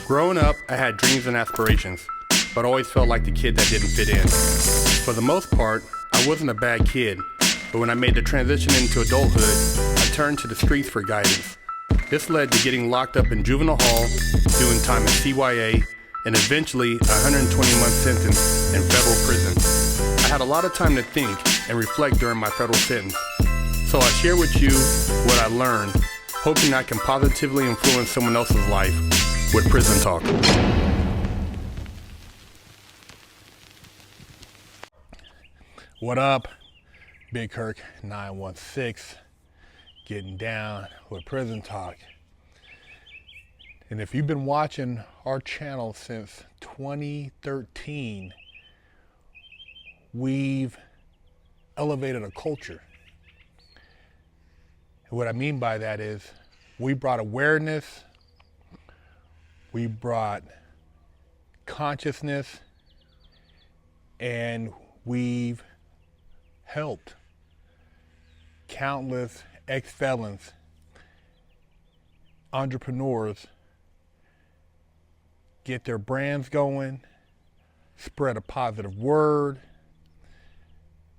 Growing up, I had dreams and aspirations, but always felt like the kid that didn't fit in. For the most part, I wasn't a bad kid, but when I made the transition into adulthood, I turned to the streets for guidance. This led to getting locked up in juvenile hall, doing time in CYA, and eventually a 120-month sentence in federal prison. I had a lot of time to think and reflect during my federal sentence, so I share with you what I learned, hoping I can positively influence someone else's life with Prison Talk. What up? Big Herc 916, getting down with Prison Talk. And if you've been watching our channel since 2013, we've elevated a culture. And what I mean by that is we brought awareness, we brought consciousness, and we've helped countless ex-felons, entrepreneurs get their brands going, spread a positive word,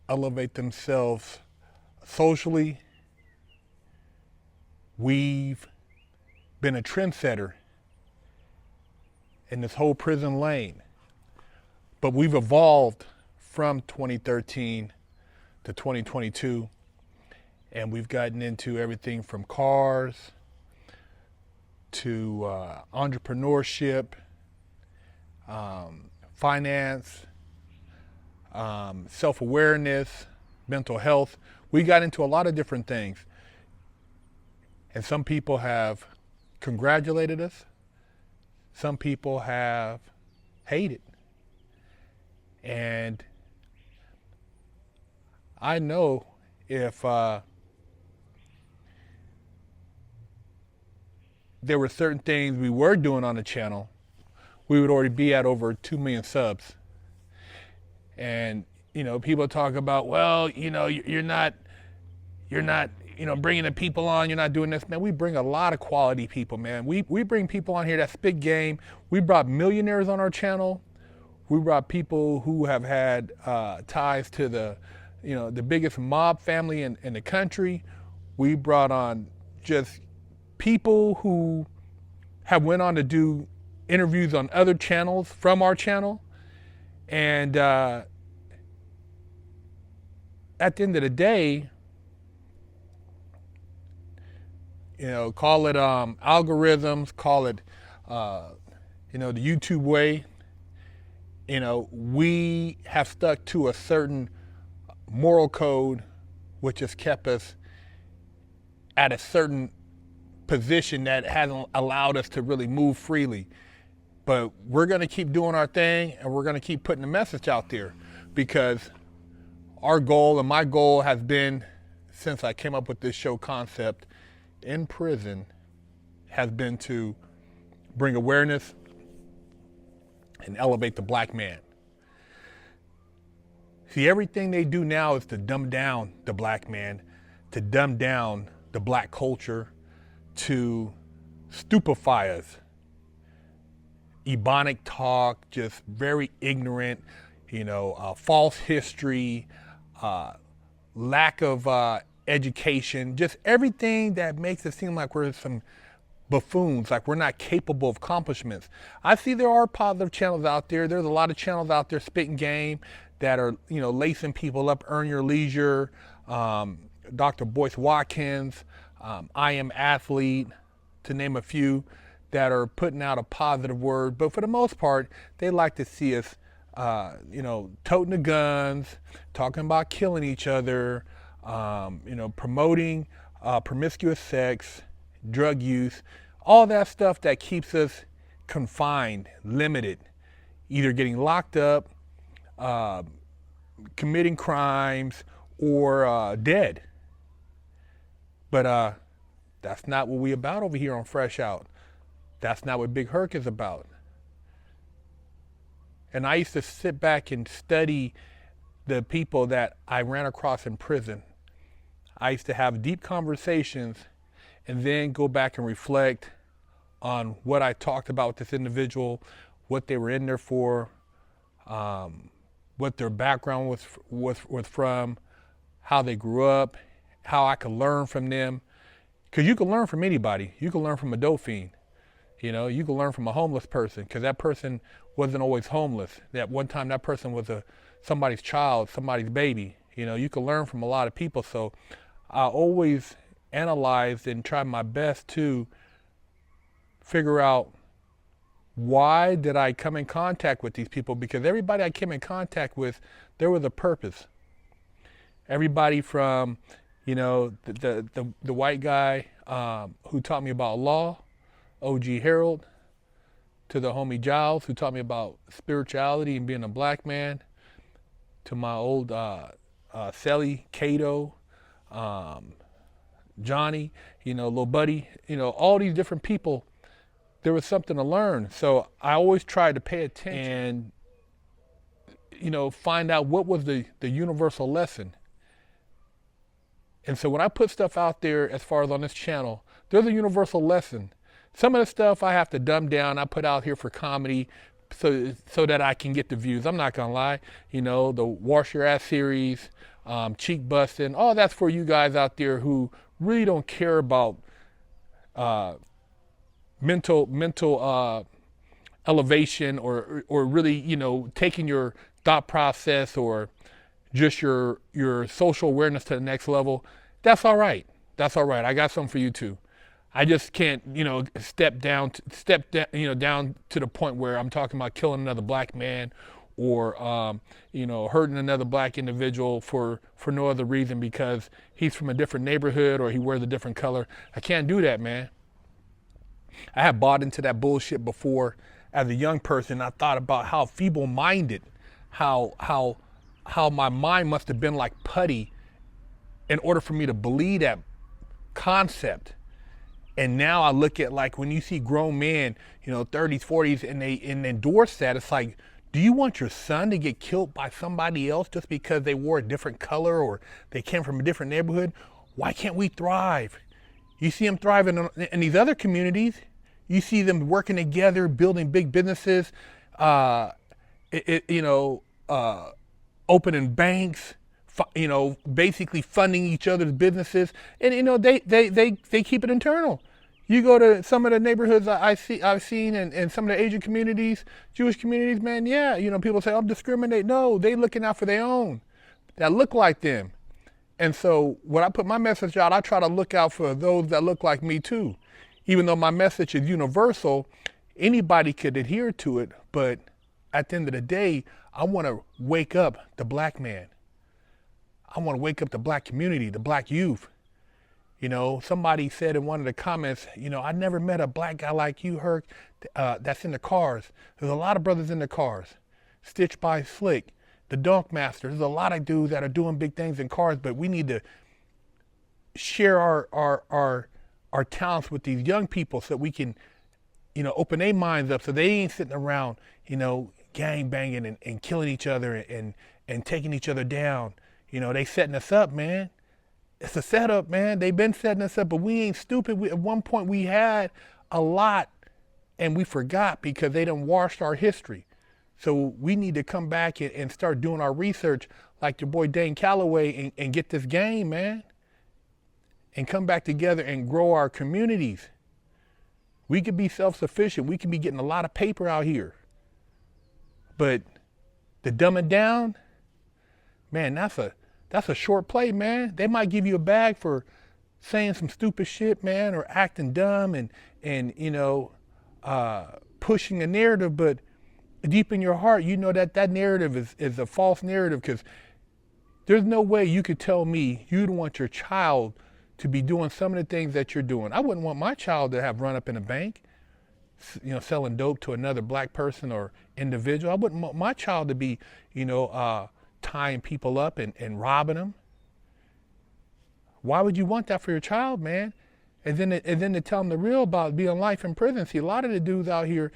elevate themselves socially. We've been a trendsetter in this whole prison lane, but we've evolved from 2013 to 2022, and we've gotten into everything from cars to entrepreneurship, finance, self-awareness, mental health. We got into a lot of different things, and some people have congratulated us, some people have hated. And I know if there were certain things we were doing on the channel, we would already be at over 2 million subs. And, you know, people talk about, well, you know, you're not, you know, bringing the people on, you're not doing this. Man, we bring a lot of quality people, man. We bring people on here that spit game. We brought millionaires on our channel. We brought people who have had ties to the, you know, the biggest mob family in the country. We brought on just people who have went on to do interviews on other channels from our channel. And at the end of the day, you know, call it algorithms, call it, you know, the YouTube way. You know, we have stuck to a certain moral code, which has kept us at a certain position that hasn't allowed us to really move freely. But we're gonna keep doing our thing, and we're gonna keep putting the message out there, because our goal, and my goal has been, since I came up with this show concept in prison, has been to bring awareness and elevate the black man. See, everything they do now is to dumb down the black man, to dumb down the black culture, to stupefy us. Ebonic talk, just very ignorant, you know, false history, lack of education, just everything that makes it seem like we're some buffoons, like we're not capable of accomplishments. I see there are positive channels out there. There's a lot of channels out there spitting game that are, you know, lacing people up. Earn Your Leisure, Dr. Boyce Watkins, I Am Athlete, to name a few, that are putting out a positive word. But for the most part, they like to see us, you know, toting the guns, talking about killing each other, you know, promoting promiscuous sex, drug use, all that stuff that keeps us confined, limited, either getting locked up, committing crimes, or dead. But that's not what we about over here on Fresh Out. That's not what Big Herc is about. And I used to sit back and study the people that I ran across in prison. I used to have deep conversations and then go back and reflect on what I talked about with this individual, what they were in there for, what their background was from, how they grew up, how I could learn from them. Because you can learn from anybody. You can learn from a dope fiend. You know, you can learn from a homeless person, because that person wasn't always homeless. That one time that person was somebody's child, somebody's baby. You know, you can learn from a lot of people. So I always analyzed and tried my best to figure out, why did I come in contact with these people? Because everybody I came in contact with, there was a purpose. Everybody from, you know, the white guy who taught me about law, O.G. Harold, to the homie Giles, who taught me about spirituality and being a black man, to my old Sally, Cato, Johnny, you know, Lil Buddy, you know, all these different people, there was something to learn. So I always tried to pay attention and, you know, find out what was the universal lesson. And so when I put stuff out there, as far as on this channel, there's a universal lesson. Some of the stuff I have to dumb down, I put out here for comedy, so that I can get the views. I'm not gonna lie, you know, the Wash Your Ass series, cheek busting, all that's for you guys out there who really don't care about mental elevation, or really, you know, taking your thought process or just your social awareness to the next level. That's all right. That's all right. I got something for you too. I just can't, you know, step down to the point where I'm talking about killing another black man, or you know, hurting another black individual for no other reason because he's from a different neighborhood or he wears a different color. I can't do that, man. I have bought into that bullshit before as a young person. I thought about how feeble-minded, how my mind must have been like putty in order for me to believe that concept. And now I look at, like, when you see grown men, you know, 30s, 40s, and they endorse that, it's like, do you want your son to get killed by somebody else just because they wore a different color or they came from a different neighborhood? Why can't we thrive? You see them thriving in these other communities. You see them working together, building big businesses, opening banks, you know, basically funding each other's businesses. And, you know, they keep it internal. You go to some of the neighborhoods I've seen in some of the Asian communities, Jewish communities, man, yeah, you know, people say, oh, discriminate. No, they looking out for their own that look like them. And so when I put my message out, I try to look out for those that look like me too. Even though my message is universal, anybody could adhere to it. But at the end of the day, I want to wake up the black man. I want to wake up the black community, the black youth. You know, somebody said in one of the comments, you know, I never met a black guy like you, Herc, that's in the cars. There's a lot of brothers in the cars. Stitched by Slick, the Dunk Master. There's a lot of dudes that are doing big things in cars, but we need to share our talents with these young people so we can, you know, open their minds up so they ain't sitting around, you know, gang banging and killing each other and taking each other down. You know, they setting us up, man. It's a setup, man. They've been setting us up, but we ain't stupid. At one point we had a lot and we forgot because they done washed our history. So we need to come back and start doing our research like your boy Dane Calloway and get this game, man. And come back together and grow our communities. We could be self-sufficient. We could be getting a lot of paper out here. But to dumb it down, man, that's a short play, man. They might give you a bag for saying some stupid shit, man, or acting dumb and you know, pushing a narrative, but deep in your heart, you know that narrative is a false narrative, because there's no way you could tell me you'd want your child to be doing some of the things that you're doing. I wouldn't want my child to have run up in a bank, you know, selling dope to another black person or individual. I wouldn't want my child to be, you know, tying people up and robbing them. Why would you want that for your child, man? And then to tell them the real about being life in prison. See, a lot of the dudes out here,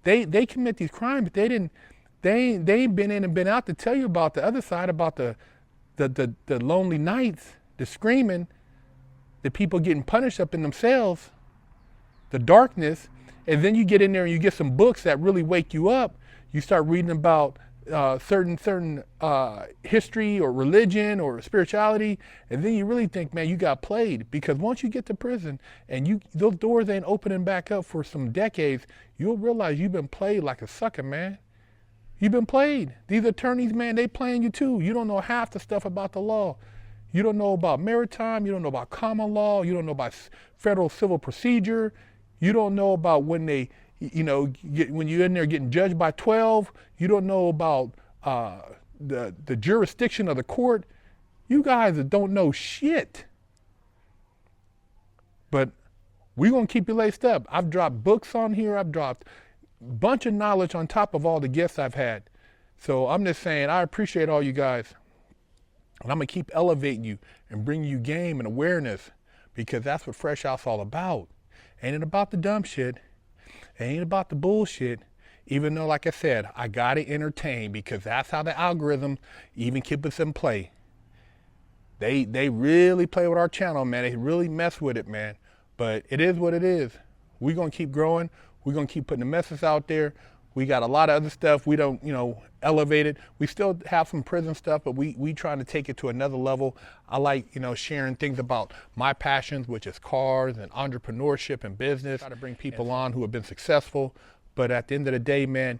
they commit these crimes, but they ain't been in and been out to tell you about the other side, about the lonely nights, the screaming, the people getting punished up in themselves, the darkness. And then you get in there and you get some books that really wake you up. You start reading about certain history or religion or spirituality, and then you really think, man, you got played. Because once you get to prison and those doors ain't opening back up for some decades, you'll realize you've been played like a sucker, man. You've been played. These attorneys, man, they playing you too. You don't know half the stuff about the law. You don't know about maritime. You don't know about common law. You don't know about federal civil procedure. You don't know about when they, when you're in there getting judged by 12. You don't know about the jurisdiction of the court. You guys don't know shit. But we're going to keep you laced up. I've dropped books on here. I've dropped bunch of knowledge on top of all the guests I've had. So I'm just saying, I appreciate all you guys. And I'm gonna keep elevating you and bringing you game and awareness, because that's what Fresh Out's all about. Ain't it about the dumb shit. It ain't about the bullshit. Even though, like I said, I gotta entertain, because that's how the algorithm even keep us in play. They really play with our channel, man. They really mess with it, man. But it is what it is. We're gonna keep growing. We're gonna keep putting the message out there. We got a lot of other stuff. We don't, elevate it. We still have some prison stuff, but we trying to take it to another level. I like, sharing things about my passions, which is cars and entrepreneurship and business. Try to bring people on who have been successful. But at the end of the day, man,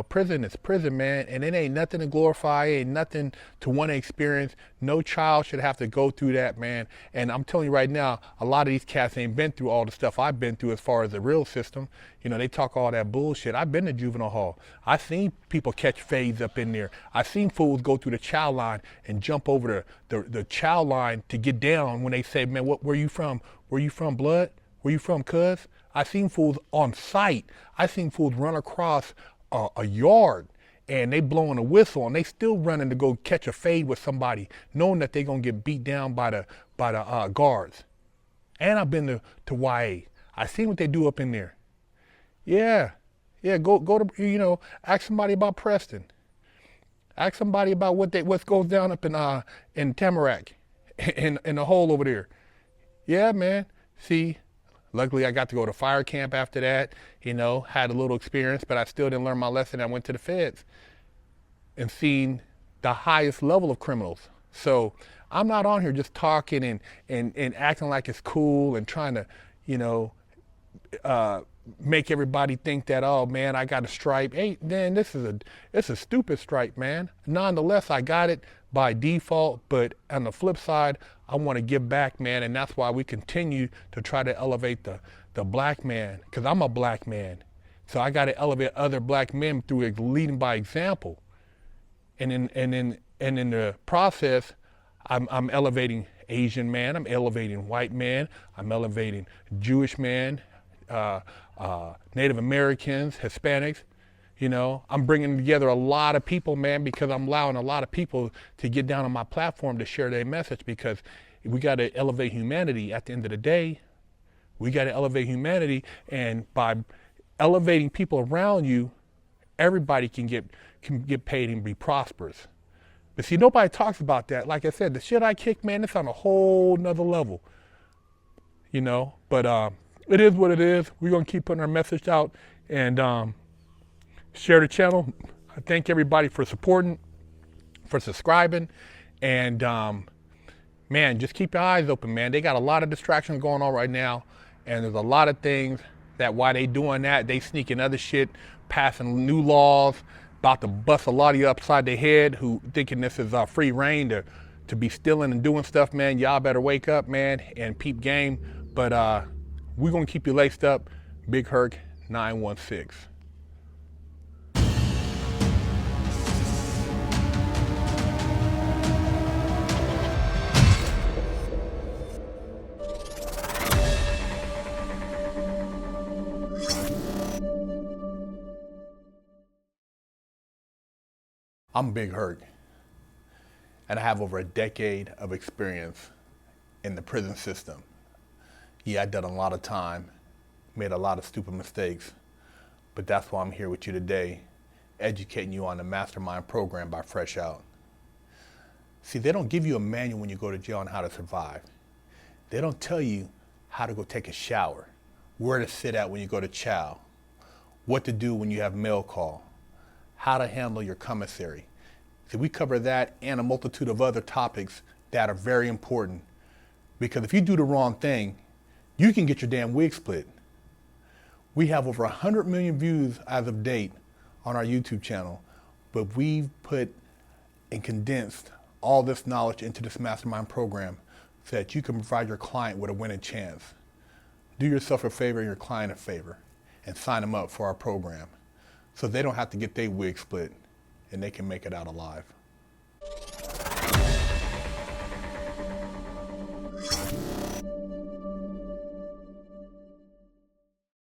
prison is prison, man, and it ain't nothing to glorify, ain't nothing to want to experience. No child should have to go through that, man. And I'm telling you right now, a lot of these cats ain't been through all the stuff I've been through as far as the real system. They talk all that bullshit. I've been to juvenile hall. I've seen people catch fades up in there. I've seen fools go through the chow line and jump over the chow line to get down when they say, man, where you from? Where you from, blood? Where you from, cuz? I've seen fools on site. I've seen fools run across a yard and they blowing a whistle and they still running to go catch a fade with somebody, knowing that they're gonna get beat down by the guards. And I've been to YA. I seen what they do up in there. Yeah, go to, ask somebody about Preston. Ask somebody about what goes down up in Tamarack, in the hole over there. Yeah, man, see, luckily I got to go to fire camp after that, had a little experience, but I still didn't learn my lesson. I went to the feds and seen the highest level of criminals. So I'm not on here just talking and acting like it's cool and trying to, make everybody think that, oh man, I got a stripe. Hey, man, it's a stupid stripe, man. Nonetheless, I got it by default, but on the flip side, I want to give back, man, and that's why we continue to try to elevate the black man, because I'm a black man. So I got to elevate other black men through leading by example. And in the process, I'm elevating Asian man, I'm elevating white man, I'm elevating Jewish man, Native Americans, Hispanics. I'm bringing together a lot of people, man, because I'm allowing a lot of people to get down on my platform to share their message, because we got to elevate humanity at the end of the day. We got to elevate humanity, and by elevating people around you, everybody can get paid and be prosperous. But see, nobody talks about that. Like I said, the shit I kick, man, it's on a whole nother level. But it is what it is. We're gonna keep putting our message out and share the channel. I thank everybody for supporting, for subscribing, and man, just keep your eyes open, man. They got a lot of distractions going on right now, and there's a lot of things that while they doing that, they sneaking other shit, passing new laws, about to bust a lot of you upside the head who thinking this is free reign to be stealing and doing stuff, man. Y'all better wake up, man, and peep game. But we're gonna keep you laced up. Big Herc 916. I'm Big Herc, and I have over a decade of experience in the prison system. Yeah, I've done a lot of time, made a lot of stupid mistakes, but that's why I'm here with you today, educating you on the Mastermind program by Fresh Out. See, they don't give you a manual when you go to jail on how to survive. They don't tell you how to go take a shower, where to sit at when you go to chow, what to do when you have mail call, how to handle your commissary. So we cover that and a multitude of other topics that are very important, because if you do the wrong thing, you can get your damn wig split. We have over 100 million views as of date on our YouTube channel, but we've put and condensed all this knowledge into this mastermind program so that you can provide your client with a winning chance. Do yourself a favor and your client a favor and sign them up for our program so they don't have to get their wig split and they can make it out alive.